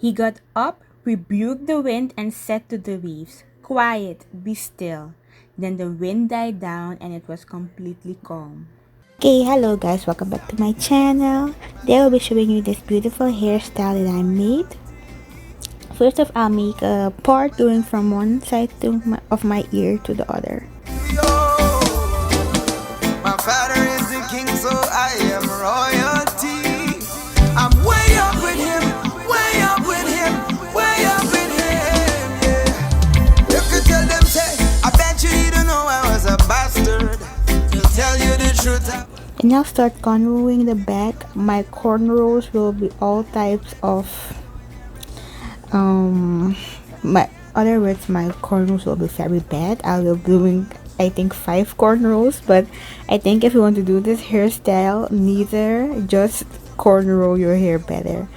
He got up, rebuked the wind, and said to the waves, "Quiet, be still." Then the wind died down and it was completely calm. Okay, hello guys, welcome back to my channel. Today I'll be showing you this beautiful hairstyle that I made. First off, I'll make a part going from one side of my ear to the other. My father is the king, so I am royalty. I'm way up with him, way up with him, way up with him, yeah. You could tell them, say, I bet you don't know I was a bastard. To tell you the truth. And now start cornrowing the back. My cornrows will be all types of my other words, my cornrows will be very bad. I will be doing I think 5 cornrows, but I think if you want to do this hairstyle, neither, just cornrow your hair better.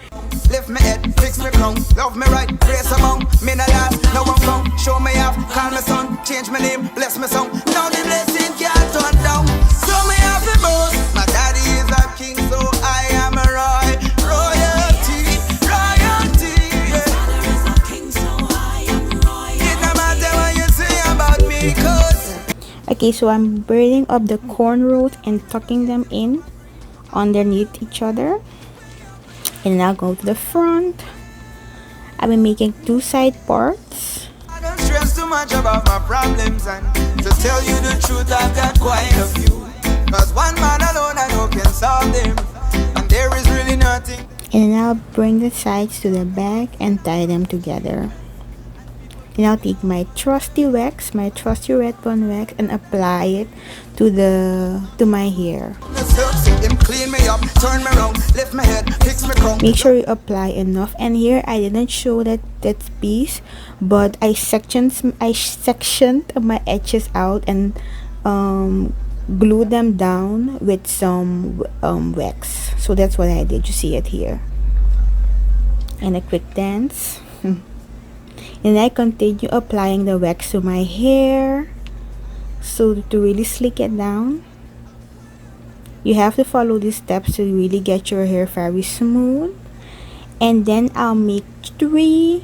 Lift me head, fix me crown, love me right, grace among me not last, no one come, show me off, call me son, change my name, bless me song. Now the blessing can't turn down. So me have the most. My daddy is a king, so I am a royalty, royalty. Yeah. My father is a king, so I am royalty. It no matter what you say about me, cause okay, so I'm braiding up the cornrows and tucking them in underneath each other. And now go to the front. I've been making 2 side parts. I don't stress too much about my problems, and to tell you the truth, I've got quite a few. Cause one man alone I know can solve them, and there is really nothing. And I'll bring the sides to the back and tie them together. And I'll take my trusty wax, my trusty red bond wax, and apply it to my hair. Make sure you apply enough. And here I didn't show that piece, but I sectioned my edges out and glued them down with some wax. So that's what I did. You see it here. And a quick dance. And I continue applying the wax to my hair, so to really slick it down. You have to follow these steps to really get your hair very smooth. And then I'll make 3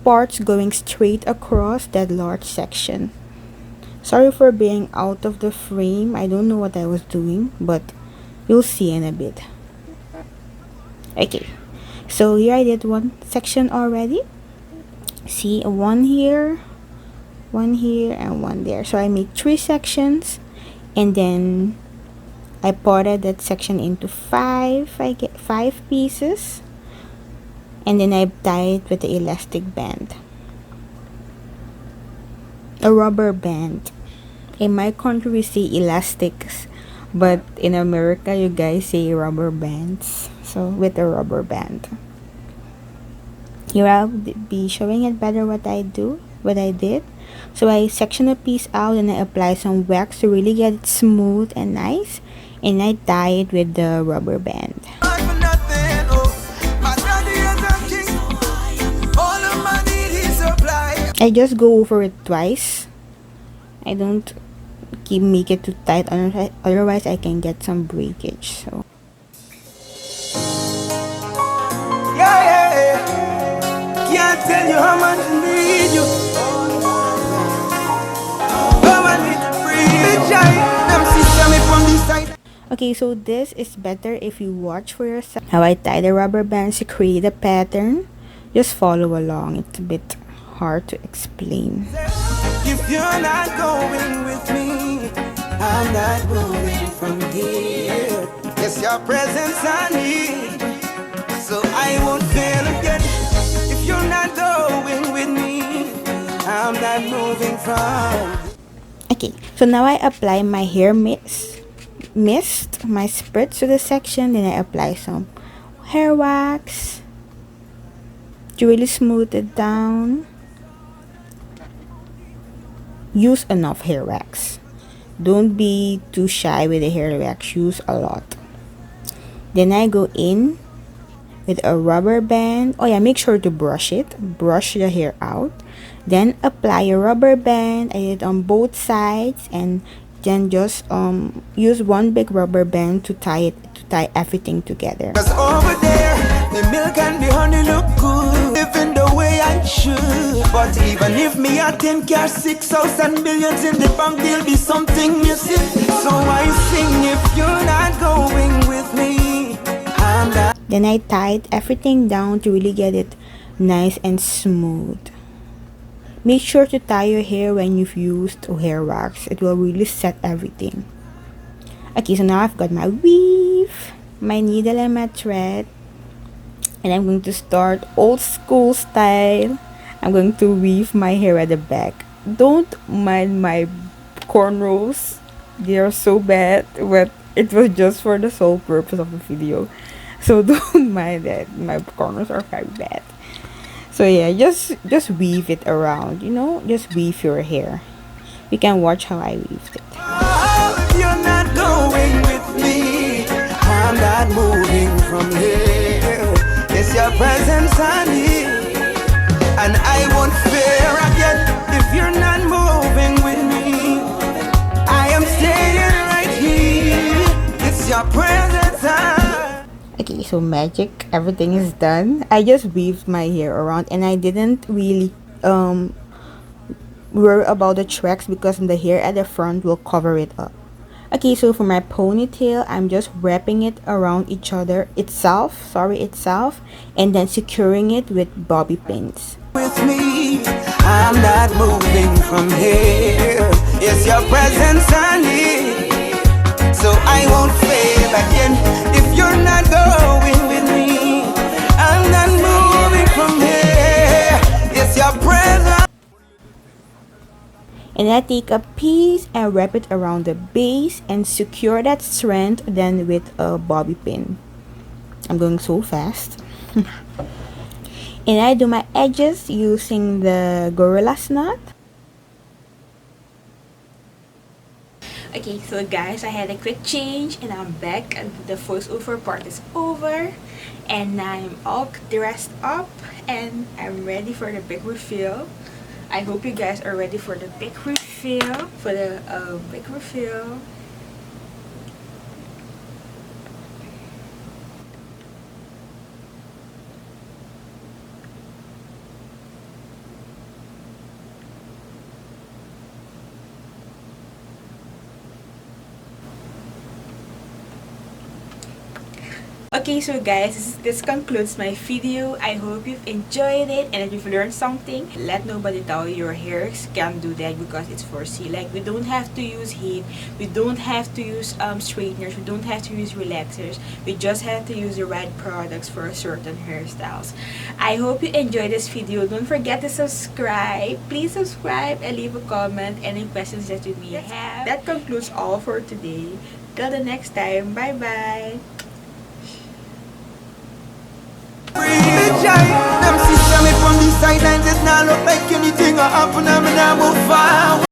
parts going straight across that large section. Sorry for being out of the frame. I don't know what I was doing, but you'll see in a bit. Okay, so here I did one section already. See, one here, and one there. So I made 3 sections, and then I parted that section into 5. I get 5 pieces, and then I tie it with the elastic band, a rubber band. In my country we say elastics, but in America you guys say rubber bands. So with a rubber band. Here I'll be showing it better what I did. So I section a piece out and I apply some wax to really get it smooth and nice, and I tie it with the rubber band. I just go over it twice. I don't make it too tight, otherwise I can get some breakage. So Tell you how much I need you. okay, so this is better if you watch for yourself how I tie the rubber bands to create a pattern. Just follow along. It's a bit hard to explain. If you're not going with me, I'm not moving from here. It's your presence I need, so I won't fail again. If you're not going with me, I'm not moving from. Okay, so now I apply my hair mist, my spritz to the section. Then I apply some hair wax to really smooth it down. Use enough hair wax. Don't be too shy with the hair wax. Use a lot. Then I go in with a rubber band. Oh yeah, make sure to brush it. Brush the hair out. Then apply a rubber band. I did it on both sides, and then just use one big rubber band to tie everything together. 'Cause over there, the milk and the honey look good. But even if me a 10 car, 6 house and billions in the bank, there'll be something missing. So I sing if you're not going with me, I'm not. Then I tied everything down to really get it nice and smooth. Make sure to tie your hair when you've used hair wax. It will really set everything. Okay, so now I've got my weave, my needle and my thread. And I'm going to start old school style. I'm going to weave my hair at the back. Don't mind my cornrows. They are so bad, but it was just for the sole purpose of the video. So don't mind that. My cornrows are very bad. So yeah, just weave it around, you know, just weave your hair. You can watch how I weaved it. Oh, if you're not going with me, I'm not moving from here. It's your presence I need, and I won't fear again. If you're not moving with me, I am staying right here. It's your presence I. Okay, so magic, everything is done. I just weaved my hair around and I didn't really worry about the tracks because the hair at the front will cover it up. Okay, so for my ponytail, I'm just wrapping it around itself, and then securing it with bobby pins. With me, I'm not moving from here. It's your presence I need, so I won't fail again. If you're not going with me, I'm not moving from here. It's your presence. And I take a piece and wrap it around the base and secure that strand then with a bobby pin. I'm going so fast. And I do my edges using the gorilla's knot. Okay, so guys, I had a quick change and I'm back and the voiceover part is over. And I'm all dressed up and I'm ready for the big reveal. I hope you guys are ready for the big reveal. Okay, so guys, this concludes my video. I hope you've enjoyed it and that you've learned something. Let nobody tell you your hairs can't do that because it's 4C. Like, we don't have to use heat, we don't have to use straighteners, we don't have to use relaxers. We just have to use the right products for certain hairstyles. I hope you enjoyed this video. Don't forget to subscribe. Please subscribe and leave a comment any questions that you may have. That concludes all for today. Till the next time, bye bye. Them sister me from the sidelines, it not look like anything a happen, I'm not move forward.